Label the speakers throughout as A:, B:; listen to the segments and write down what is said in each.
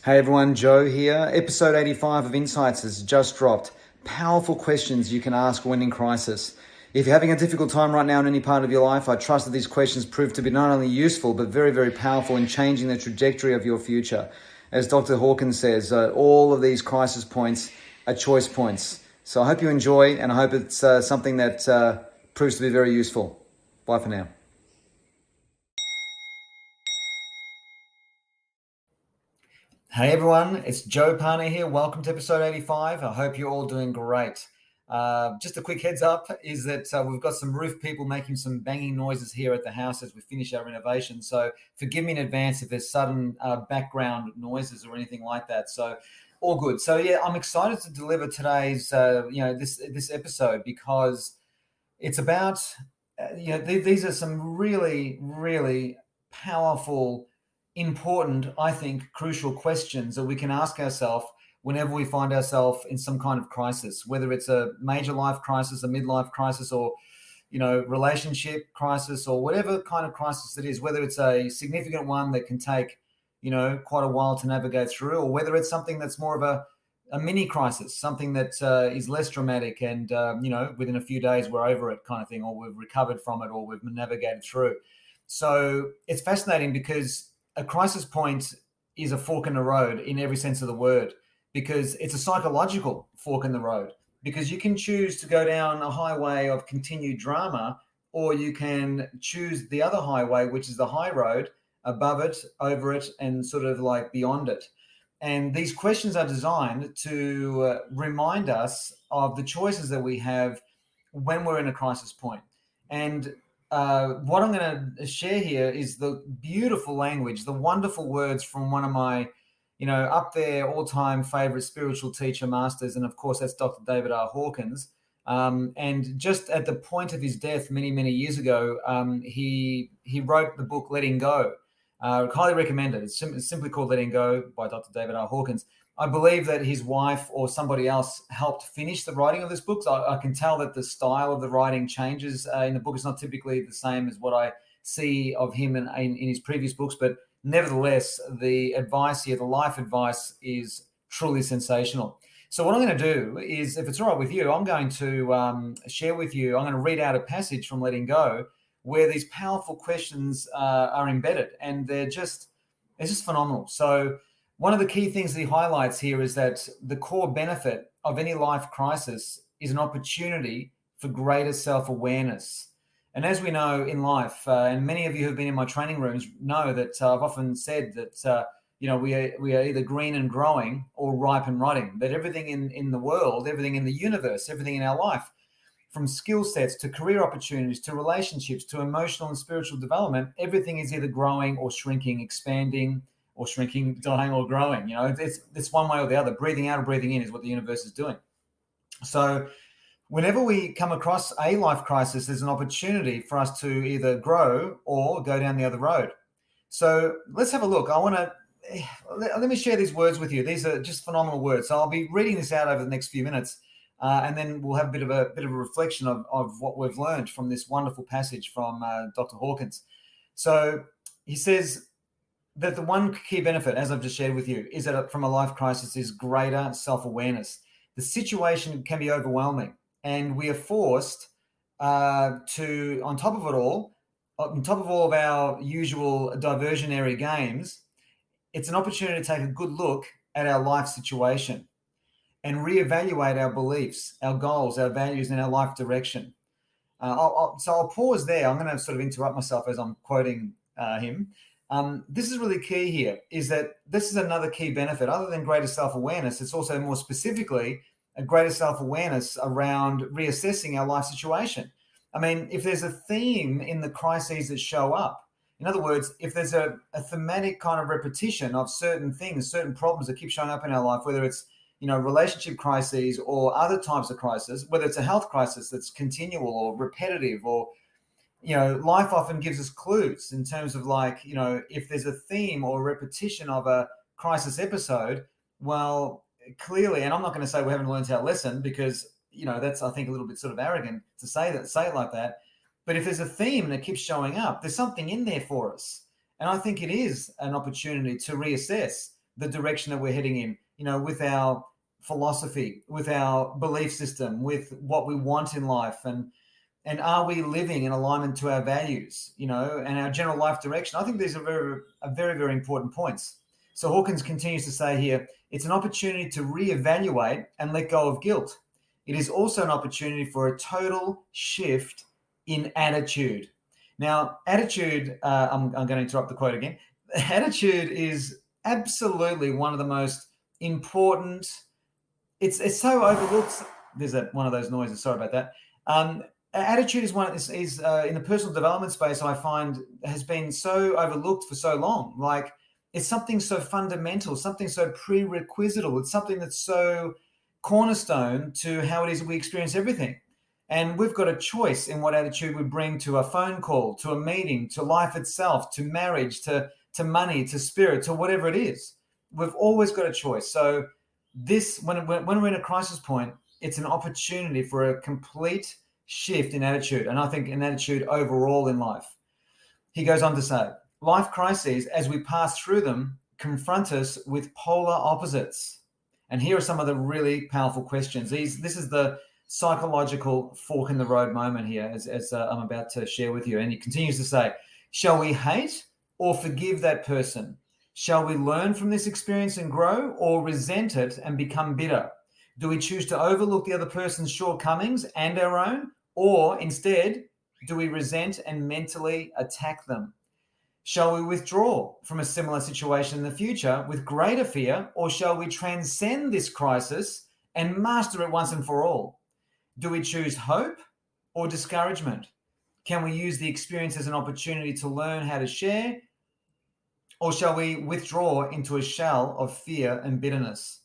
A: Hey everyone, Joe here. Episode 85 of Insights has just dropped. Powerful questions you can ask when in crisis. If you're having a difficult time right now in any part of your life, I trust that these questions prove to be not only useful, but very, very powerful in changing the trajectory of your future. As Dr. Hawkins says, all of these crisis points are choice points. So I hope you enjoy, and I hope it's something that proves to be very useful. Bye for now. Hey everyone, it's Joe Pane here. Welcome to episode 85. I hope you're all doing great. Just a quick heads up is that we've got some roof people making some banging noises here at the house as we finish our renovation. So forgive me in advance if there's sudden background noises or anything like that. So all good. So yeah, I'm excited to deliver today's this episode because it's about these are some really, really powerful, important, I think, crucial questions that we can ask ourselves whenever we find ourselves in some kind of crisis, whether it's a major life crisis, a midlife crisis, or relationship crisis, or whatever kind of crisis it is, whether it's a significant one that can take quite a while to navigate through, or whether it's something that's more of a mini crisis, something that is less dramatic and, within a few days we're over it kind of thing, or we've recovered from it, or we've navigated through. So it's fascinating because a crisis point is a fork in the road in every sense of the word, because it's a psychological fork in the road, because you can choose to go down a highway of continued drama, or you can choose the other highway, which is the high road, above it, over it, and sort of like beyond it. And these questions are designed to remind us of the choices that we have when we're in a crisis point. And what I'm going to share here is the beautiful language, the wonderful words from one of my, up there all-time favorite spiritual teacher masters. And of course, that's Dr. David R. Hawkins. And just at the point of his death many, many years ago, he wrote the book Letting Go. Highly recommend it. It's simply called Letting Go by Dr. David R. Hawkins. I believe that his wife or somebody else helped finish the writing of this book. So I can tell that the style of the writing changes in the book. It's not typically the same as what I see of him in his previous books, but nevertheless, the advice here, the life advice, is truly sensational. So what I'm going to do is, if it's all right with you, I'm going to share with you, I'm going to read out a passage from Letting Go where these powerful questions are embedded, and it's just phenomenal. So one of the key things that he highlights here is that the core benefit of any life crisis is an opportunity for greater self-awareness. And as we know in life, and many of you who've been in my training rooms know that I've often said that we are either green and growing or ripe and rotting. That everything in the world, everything in the universe, everything in our life, from skill sets to career opportunities to relationships to emotional and spiritual development, everything is either growing or shrinking, expanding or shrinking, dying or growing. It's one way or the other. Breathing out or breathing in is what the universe is doing. So whenever we come across a life crisis, there's an opportunity for us to either grow or go down the other road. So let's have a look. Let me share these words with you. These are just phenomenal words. So I'll be reading this out over the next few minutes. And then we'll have a bit of a reflection of what we've learned from this wonderful passage from Dr. Hawkins. So he says that the one key benefit, as I've just shared with you, is that from a life crisis is greater self-awareness. The situation can be overwhelming, and we are forced to, on top of all of our usual diversionary games, it's an opportunity to take a good look at our life situation and reevaluate our beliefs, our goals, our values, and our life direction. So I'll pause there. I'm going to sort of interrupt myself as I'm quoting him. This is really key here, is that this is another key benefit. Other than greater self-awareness, it's also more specifically a greater self-awareness around reassessing our life situation. I mean, if there's a theme in the crises that show up, in other words, if there's a thematic kind of repetition of certain things, certain problems that keep showing up in our life, whether it's relationship crises or other types of crisis, whether it's a health crisis that's continual or repetitive, or, life often gives us clues in terms of if there's a theme or repetition of a crisis episode, well, clearly, and I'm not going to say we haven't learned our lesson because, that's, I think, a little bit sort of arrogant to say it like that. But if there's a theme that keeps showing up, there's something in there for us. And I think it is an opportunity to reassess. the direction that we're heading in, with our philosophy, with our belief system, with what we want in life, and are we living in alignment to our values, and our general life direction? I think these are very, very important points. So Hawkins continues to say here, it's an opportunity to reevaluate and let go of guilt. It is also an opportunity for a total shift in attitude. Now, attitude, I'm going to interrupt the quote again. Attitude is absolutely one of the most important. It's so overlooked. There's one of those noises. Sorry about that. Attitude is in the personal development space, I find has been so overlooked for so long. Like, it's something so fundamental, something so prerequisite. It's something that's so cornerstone to how it is we experience everything. And we've got a choice in what attitude we bring to a phone call, to a meeting, to life itself, to marriage, to money, to spirit, to whatever it is. We've always got a choice. So this, when we're in a crisis point, it's an opportunity for a complete shift in attitude. And I think an attitude overall in life. He goes on to say, life crises, as we pass through them, confront us with polar opposites. And here are some of the really powerful questions. This is the psychological fork in the road moment here, as I'm about to share with you. And he continues to say, shall we hate or forgive that person? Shall we learn from this experience and grow, or resent it and become bitter? Do we choose to overlook the other person's shortcomings and our own, or instead, do we resent and mentally attack them? Shall we withdraw from a similar situation in the future with greater fear, or shall we transcend this crisis and master it once and for all? Do we choose hope or discouragement? Can we use the experience as an opportunity to learn how to share, or shall we withdraw into a shell of fear and bitterness?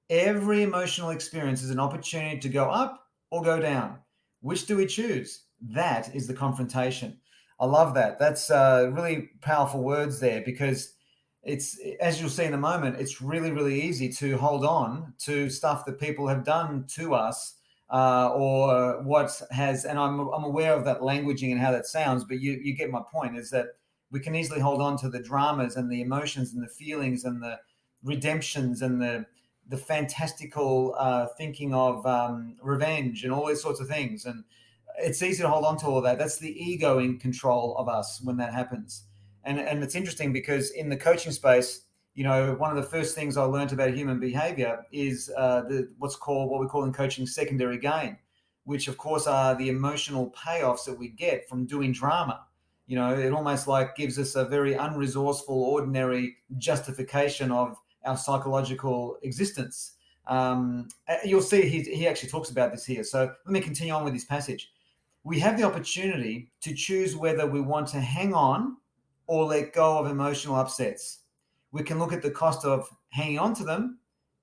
A: Every emotional experience is an opportunity to go up or go down. Which do we choose? That is the confrontation. I love that. That's really powerful words there, because it's, as you'll see in a moment, it's really, really easy to hold on to stuff that people have done to us, or what has, and I'm aware of that languaging and how that sounds, but you get my point, is that we can easily hold on to the dramas and the emotions and the feelings and the redemptions and the fantastical thinking of revenge and all these sorts of things. And it's easy to hold on to all of that. That's the ego in control of us when that happens. And it's interesting because in the coaching space, one of the first things I learned about human behavior is what we call in coaching secondary gain, which of course are the emotional payoffs that we get from doing drama. It almost like gives us a very unresourceful, ordinary justification of our psychological existence. You'll see he actually talks about this here. So let me continue on with this passage. We have the opportunity to choose whether we want to hang on or let go of emotional upsets. We can look at the cost of hanging on to them.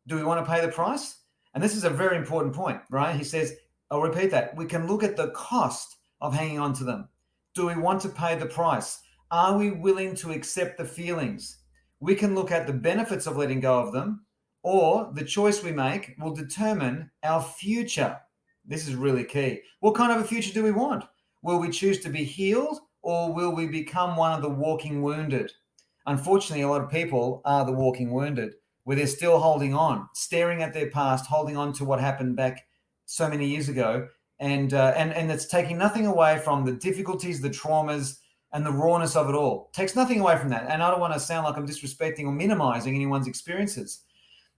A: Do we want to pay the price? And this is a very important point, right? He says, I'll repeat that. We can look at the cost of hanging on to them. Do we want to pay the price? Are we willing to accept the feelings? We can look at the benefits of letting go of them, or the choice we make will determine our future. This is really key. What kind of a future do we want? Will we choose to be healed, or will we become one of the walking wounded? Unfortunately, a lot of people are the walking wounded, where they're still holding on, staring at their past, holding on to what happened back so many years ago, and it's taking nothing away from the difficulties, the traumas, and the rawness of it all. Takes nothing away from that. And I don't want to sound like I'm disrespecting or minimizing anyone's experiences.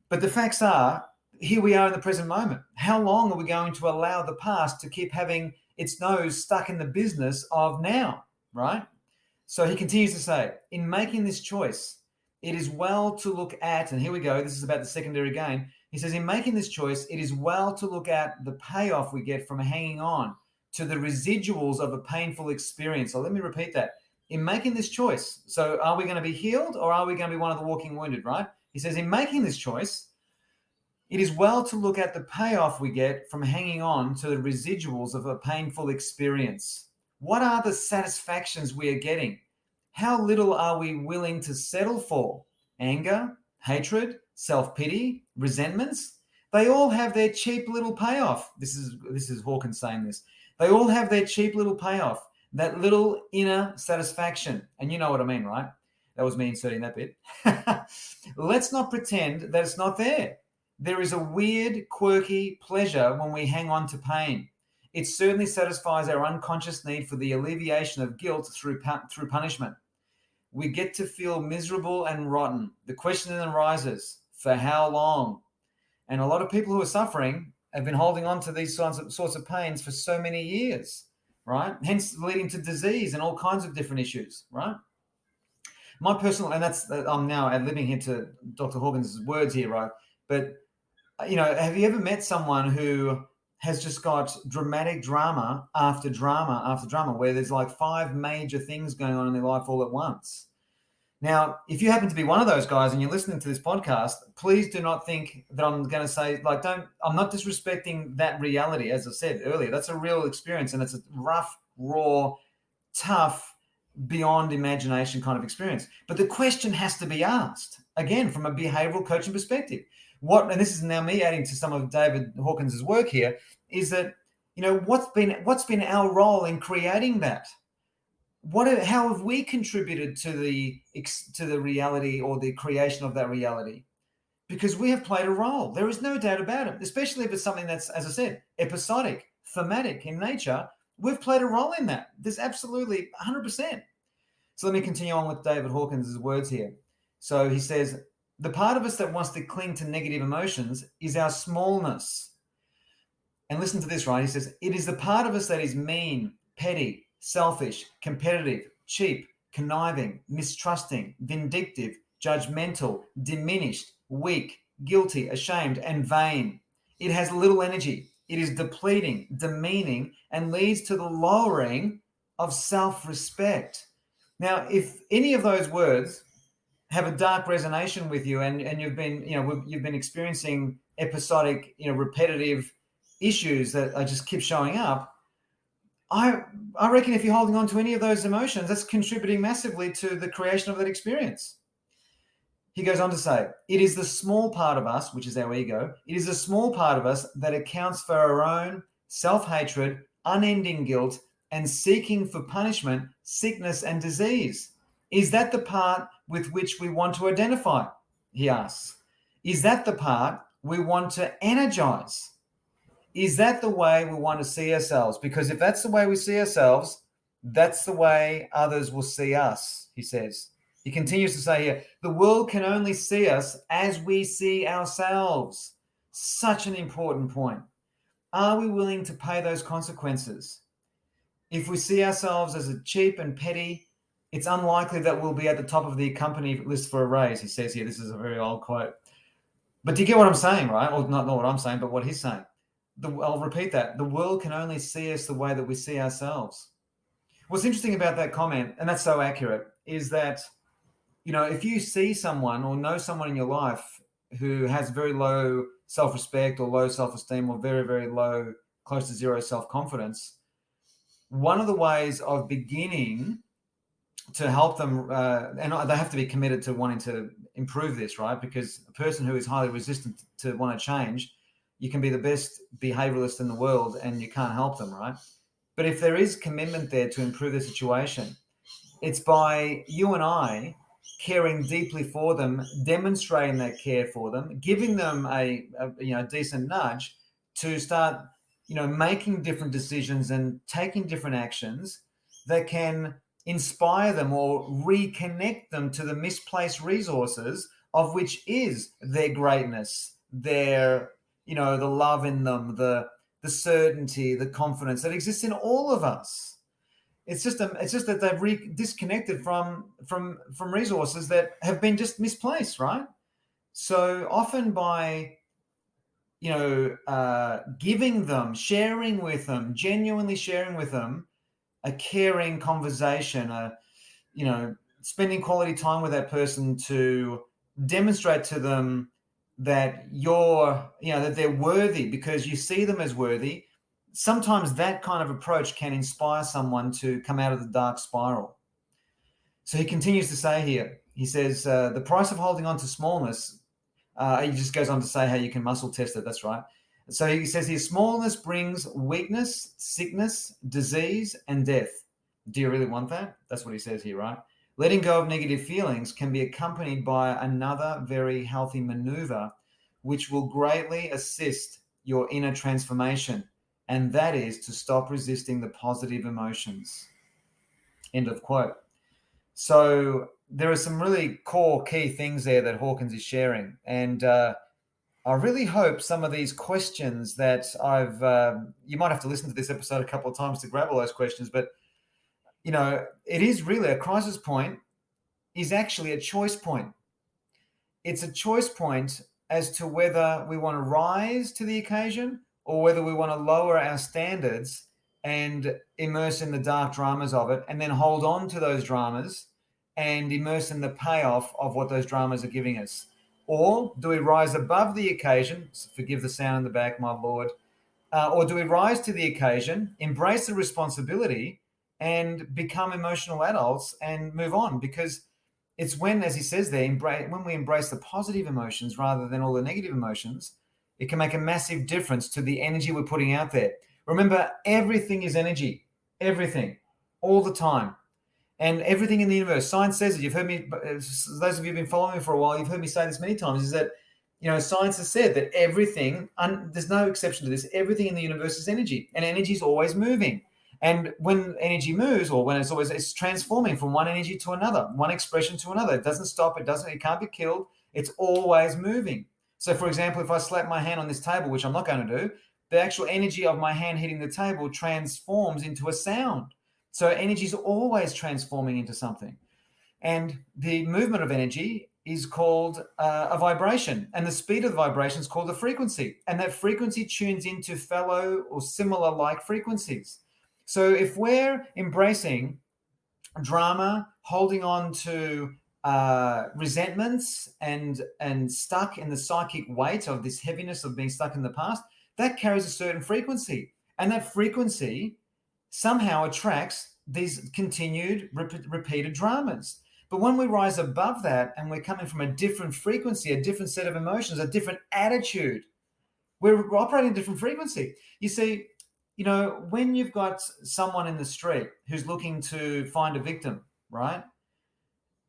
A: But the facts are, here we are in the present moment. How long are we going to allow the past to keep having its nose stuck in the business of now, right? So he continues to say, in making this choice, it is well to look at, and here we go, this is about the secondary gain. He says, in making this choice, it is well to look at the payoff we get from hanging on to the residuals of a painful experience. So let me repeat that. In making this choice, so are we going to be healed, or are we going to be one of the walking wounded, right? He says, in making this choice, it is well to look at the payoff we get from hanging on to the residuals of a painful experience. What are the satisfactions we are getting? How little are we willing to settle for? Anger, hatred, self-pity, resentments? They all have their cheap little payoff. This is Hawkins saying this. They all have their cheap little payoff, that little inner satisfaction. And you know what I mean, right? That was me inserting that bit. let's not pretend that it's not there. There is a weird, quirky pleasure when we hang on to pain. It certainly satisfies our unconscious need for the alleviation of guilt through punishment. We get to feel miserable and rotten. The question then arises, for how long? And a lot of people who are suffering have been holding on to these sorts of pains for so many years, right? Hence leading to disease and all kinds of different issues, right? My personal, and I'm now ad-libbing here to Dr. Hawkins' words here, right? But, have you ever met someone who has just got dramatic drama after drama after drama, where there's like 5 major things going on in their life all at once? Now, if you happen to be one of those guys and you're listening to this podcast, please do not think that I'm going to say, I'm not disrespecting that reality. As I said earlier, that's a real experience, and it's a rough, raw, tough, beyond imagination kind of experience. But the question has to be asked, again, from a behavioral coaching perspective. And this is now me adding to some of David Hawkins' work here, is that, what's been our role in creating that? How have we contributed to the reality or the creation of that reality? Because we have played a role. There is no doubt about it, especially if it's something that's, as I said, episodic, thematic in nature. We've played a role in that. There's absolutely 100%. So let me continue on with David Hawkins' words here. So he says, the part of us that wants to cling to negative emotions is our smallness. And listen to this, right? He says, it is the part of us that is mean, petty, selfish, competitive, cheap, conniving, mistrusting, vindictive, judgmental, diminished, weak, guilty, ashamed, and vain. It has little energy. It is depleting, demeaning, and leads to the lowering of self-respect. Now, if any of those words have a dark resonation with you, and you've been experiencing episodic, repetitive issues that just keep showing up, I reckon if you're holding on to any of those emotions, that's contributing massively to the creation of that experience. He goes on to say, it is the small part of us, which is our ego, it is a small part of us that accounts for our own self-hatred, unending guilt, and seeking for punishment, sickness, and disease. Is that the part with which we want to identify? He asks. Is that the part we want to energize? Is that the way we want to see ourselves? Because if that's the way we see ourselves, that's the way others will see us, he says. He continues to say here, the world can only see us as we see ourselves. Such an important point. Are we willing to pay those consequences? If we see ourselves as a cheap and petty, it's unlikely that we'll be at the top of the company list for a raise, he says here. This is a very old quote. But do you get what I'm saying, right? Or not what I'm saying, but what he's saying. I'll repeat that. The world can only see us the way that we see ourselves. What's interesting about that comment, and that's so accurate, is that, if you see someone or know someone in your life who has very low self-respect or low self-esteem or very, very low, close to zero self-confidence, one of the ways of beginning to help them, and they have to be committed to wanting to improve this, right? Because a person who is highly resistant to want to change, you can be the best behavioralist in the world and you can't help them, right? But if there is commitment there to improve the situation, it's by you and I caring deeply for them, demonstrating that care for them, giving them a decent nudge to start, making different decisions and taking different actions that can inspire them or reconnect them to the misplaced resources of which is their greatness, their, the love in them, the certainty, the confidence that exists in all of us. It's just that they've disconnected from resources that have been just misplaced, right? So often by giving them, sharing with them, genuinely sharing with them a caring conversation, spending quality time with that person to demonstrate to them that that they're worthy because you see them as worthy. Sometimes that kind of approach can inspire someone to come out of the dark spiral. So he continues to say here, he says, the price of holding on to smallness, he just goes on to say how you can muscle test it. That's right. So he says here, smallness brings weakness, sickness, disease, and death. Do you really want that? That's what he says here, right? letting go of negative feelings can be accompanied by another very healthy maneuver, which will greatly assist your inner transformation. And that is to stop resisting the positive emotions. End of quote. So there are some really core key things there that Hawkins is sharing. And I really hope some of these questions that you might have to listen to this episode a couple of times to grab all those questions, but it is really a crisis point is actually a choice point. It's a choice point as to whether we want to rise to the occasion or whether we want to lower our standards and immerse in the dark dramas of it and then hold on to those dramas and immerse in the payoff of what those dramas are giving us. Or do we rise above the occasion? Forgive the sound in the back, my Lord. Or do we rise to the occasion, embrace the responsibility, and become emotional adults and move on? Because it's when, as he says there, when we embrace the positive emotions rather than all the negative emotions, it can make a massive difference to the energy we're putting out there. Remember, everything is energy, everything, all the time. And everything in the universe, science says it. You've heard me, those of you who've been following me for a while, you've heard me say this many times, is that, science has said that everything, there's no exception to this, everything in the universe is energy, and energy is always moving. And when energy moves, or when it's transforming from one energy to another, one expression to another. It doesn't stop. It can't be killed. It's always moving. So, for example, if I slap my hand on this table, which I'm not going to do, the actual energy of my hand hitting the table transforms into a sound. So energy is always transforming into something. And the movement of energy is called a vibration. And the speed of the vibration is called a frequency. And that frequency tunes into fellow or similar like frequencies. So if we're embracing drama, holding on to resentments and stuck in the psychic weight of this heaviness of being stuck in the past, that carries a certain frequency. And that frequency somehow attracts these continued repeated dramas. But when we rise above that and we're coming from a different frequency, a different set of emotions, a different attitude, we're operating a different frequency. You see, when you've got someone in the street who's looking to find a victim, right?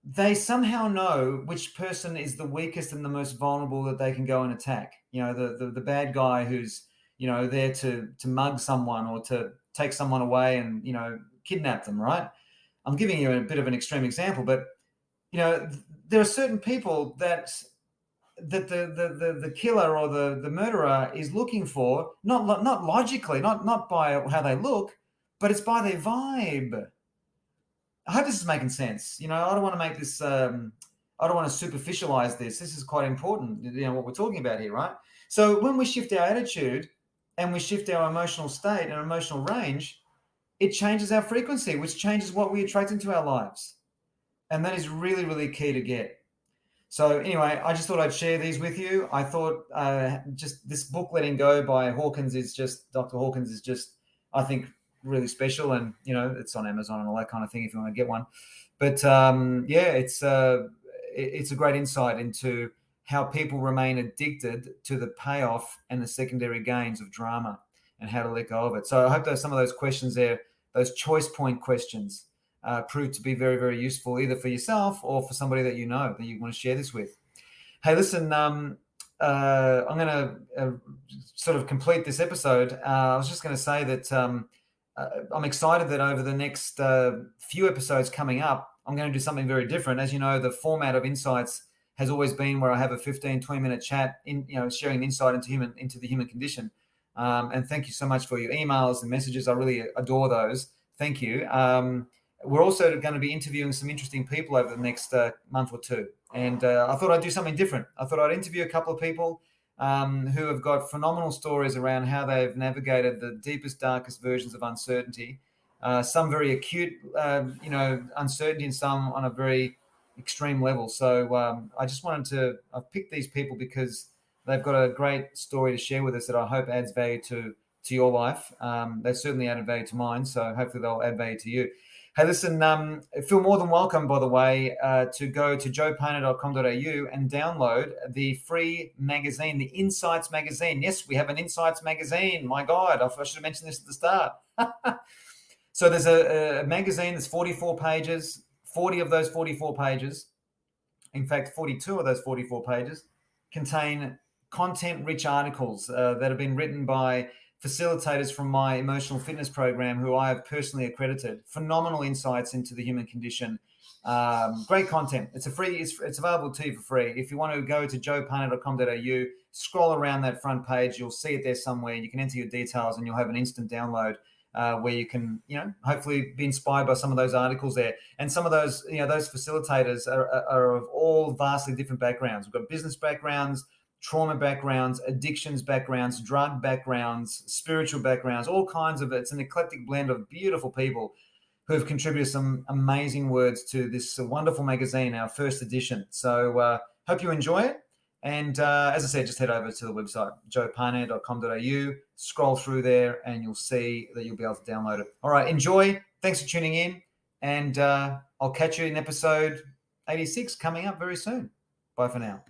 A: They somehow know which person is the weakest and the most vulnerable that they can go and attack. The bad guy who's, there to mug someone or to take someone away and, kidnap them, right? I'm giving you a bit of an extreme example, but, there are certain people that the killer or the murderer is looking for, not logically, not by how they look, but it's by their vibe. I hope this is making sense. I don't want to make this, I don't want to superficialize this. This is quite important, what we're talking about here, right? So when we shift our attitude and we shift our emotional state and emotional range, it changes our frequency, which changes what we attract into our lives. And that is really, really key to get. So anyway, I just thought I'd share these with you. I thought just this book, Letting Go by Hawkins, Dr. Hawkins is just, I think, really special. And, it's on Amazon and all that kind of thing if you want to get one. But it's a great insight into how people remain addicted to the payoff and the secondary gains of drama and how to let go of it. So I hope that some of those questions there, those choice point questions, prove to be very, very useful either for yourself or for somebody that that you want to share this with. Hey, listen, I'm going to sort of complete this episode. I was just going to say that I'm excited that over the next few episodes coming up, I'm going to do something very different. As you know, the format of Insights has always been where I have a 15, 20-minute chat sharing an insight into the human condition. And thank you so much for your emails and messages. I really adore those. Thank you. We're also going to be interviewing some interesting people over the next month or two. And I thought I'd do something different. I thought I'd interview a couple of people who have got phenomenal stories around how they've navigated the deepest, darkest versions of uncertainty. Some very acute, uncertainty, and some on a very extreme level. So I've picked these people because they've got a great story to share with us that I hope adds value to your life. They've certainly added value to mine, so hopefully they'll add value to you. Hey, listen, feel more than welcome, by the way, to go to joepane.com.au and download the free magazine, the Insights magazine. Yes, we have an Insights magazine. My God, I should have mentioned this at the start. So there's a magazine that's 44 pages, 40 of those 44 pages, in fact, 42 of those 44 pages contain content-rich articles that have been written by facilitators from my emotional fitness program who I have personally accredited. Phenomenal insights into the human condition. Great content. It's available to you for free. If you want to go to joepane.com.au, scroll around that front page, you'll see it there somewhere. You can enter your details and you'll have an instant download where you can, hopefully be inspired by some of those articles there. And some of those, those facilitators are of all vastly different backgrounds. We've got business backgrounds, trauma backgrounds, addictions backgrounds, drug backgrounds, spiritual backgrounds, all kinds of it. It's an eclectic blend of beautiful people who have contributed some amazing words to this wonderful magazine, our first edition. So hope you enjoy it. And as I said, just head over to the website, joepane.com.au, scroll through there and you'll see that you'll be able to download it. All right, enjoy. Thanks for tuning in. And I'll catch you in episode 86 coming up very soon. Bye for now.